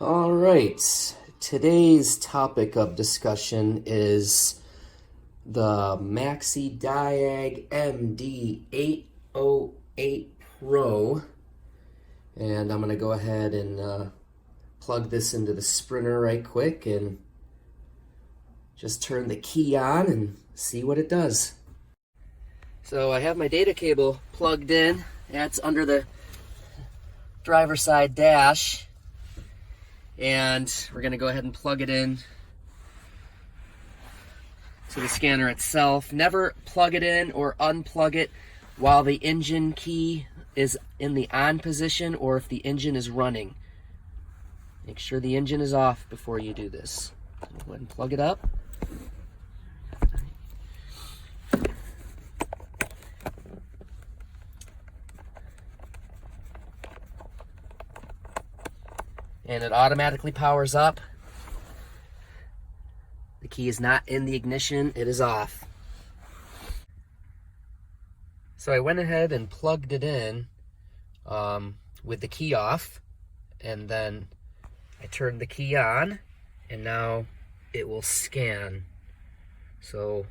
All right, today's topic of discussion is the MaxiDiag MD808 Pro, and I'm going to go ahead and plug this into the Sprinter right quick and just turn the key on and see what it does. So I have my data cable plugged in. That's under the driver's side dash. And we're going to go ahead and plug it in to the scanner itself. Never plug it in or unplug it while the engine key is in the on position or if the engine is running. Make sure the engine is off before you do this. So go ahead and plug it up. And it automatically powers up. The key is not in the ignition, it is off. So I went ahead and plugged it in with the key off, and then I turned the key on, and now it will scan. So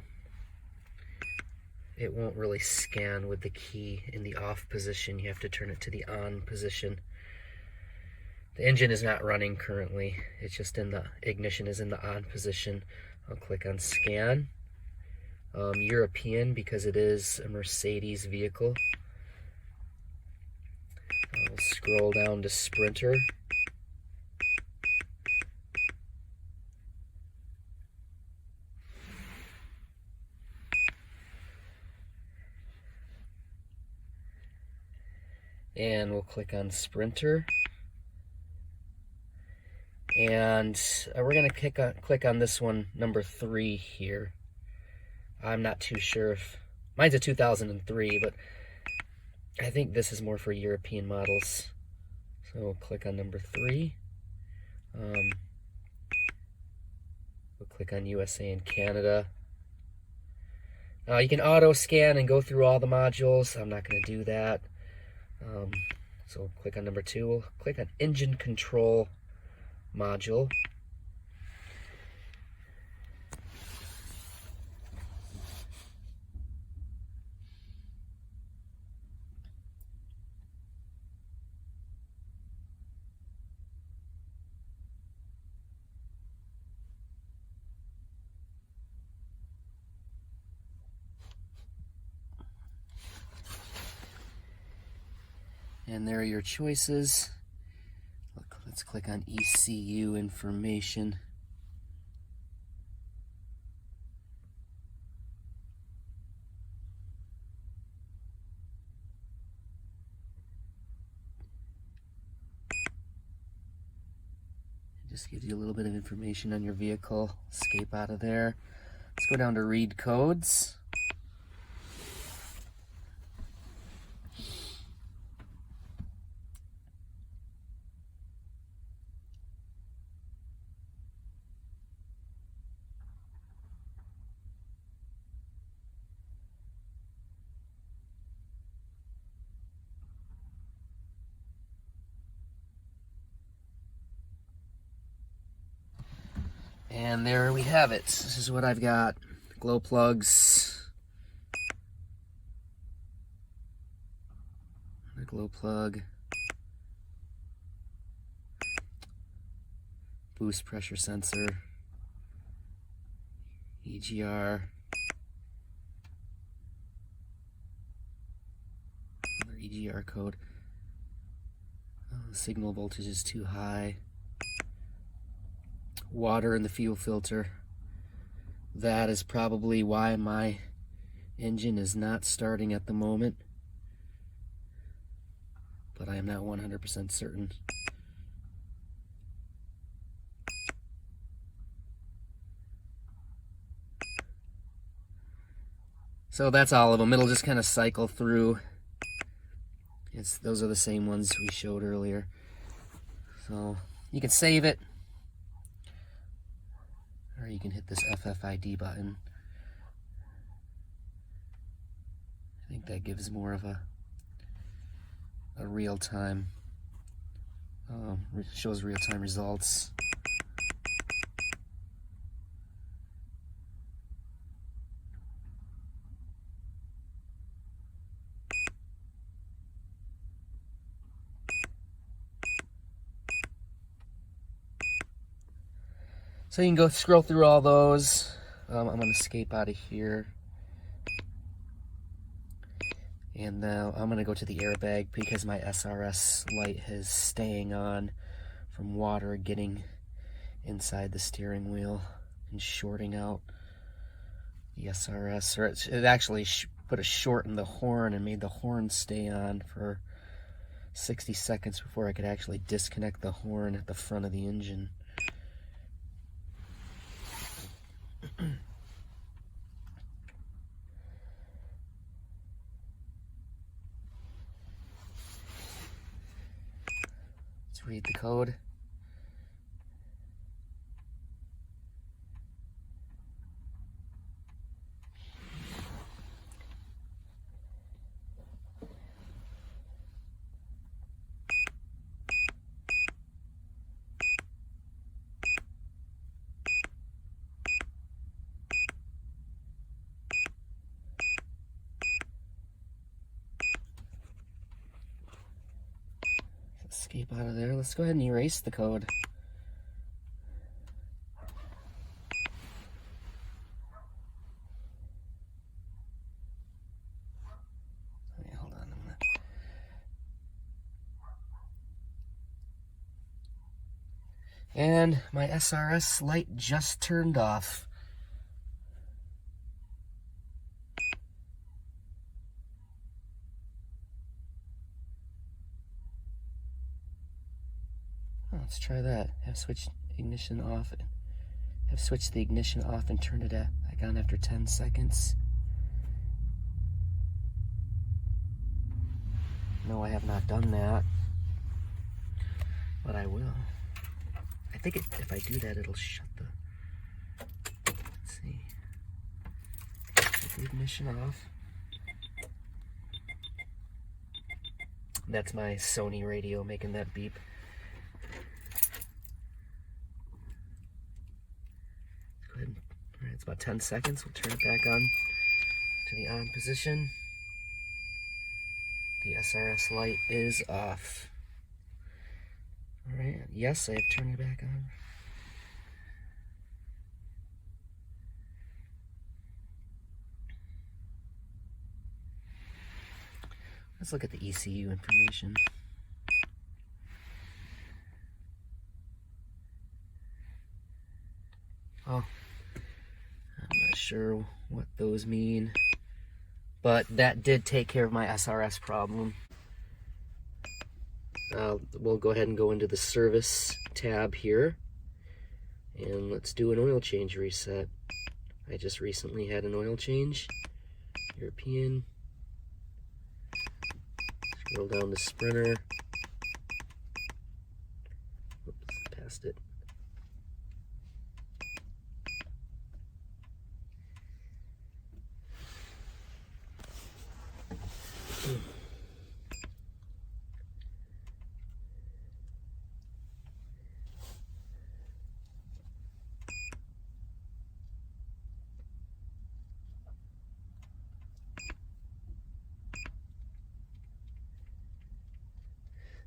it won't really scan with the key in the off position. You have to turn it to the on position. The engine is not running currently. It's just in the ignition is in the on position. I'll click on scan. European because it is a Mercedes vehicle. I'll scroll down to Sprinter. And we'll click on Sprinter. And we're going to click on this one, number 3 here. I'm not too sure if... Mine's a 2003, but I think this is more for European models. So we'll click on number 3. We'll click on USA and Canada. You can auto scan and go through all the modules. I'm not going to do that. So we'll click on number 2. We'll click on engine control module. And there are your choices. Let's click on ECU information. It just gives you a little bit of information on your vehicle. Escape out of there. Let's go down to read codes. And there we have it. This is what I've got. Glow plugs. Another glow plug. Boost pressure sensor. EGR. Another EGR code. Signal voltage is too high. Water in the fuel filter. That is probably why my engine is not starting at the moment, but I am not 100% certain. So that's all of them. It'll just kind of cycle through. Those are the same ones we showed earlier. So you can save it, or you can hit this FFID button. I think that gives more of a real-time shows real-time results. So you can go scroll through all those. I'm going to escape out of here. And now I'm going to go to the airbag because my SRS light is staying on from water getting inside the steering wheel and shorting out the SRS. Or it actually put a short in the horn and made the horn stay on for 60 seconds before I could actually disconnect the horn at the front of the engine. Let's read the code. Escape out of there. Let's go ahead and erase the code. Okay, hold on a minute. And my SRS light just turned off. Let's try that. Have switched ignition off. Have switched the ignition off and turned it back on after 10 seconds. No, I have not done that, but I will. I think if I do that, it'll shut the. Let's see. Shut the ignition off. That's my Sony radio making that beep. It's about 10 seconds. We'll turn it back on to the on position. The SRS light is off. Alright, yes, I have turned it back on. Let's look at the ECU information. Oh. Not sure what those mean, but that did take care of my SRS problem. We'll go ahead and go into the service tab here, and let's do an oil change reset. I just recently had an oil change, European. Scroll down to Sprinter. Oops, passed it.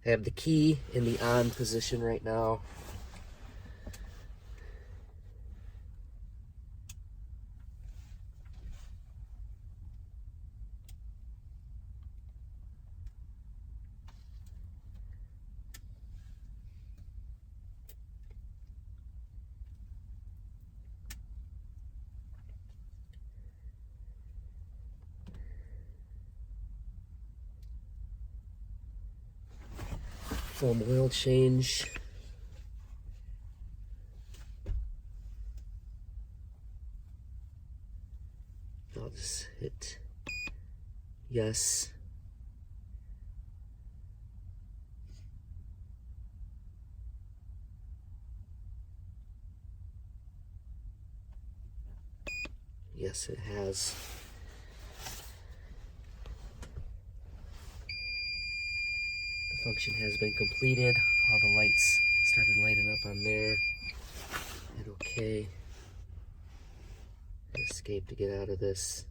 I have the key in the on position right now. Foam oil change. I'll just hit yes. Yes, it has. function has been completed. All the lights started lighting up on there. Hit OK. Escape to get out of this.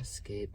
Escape.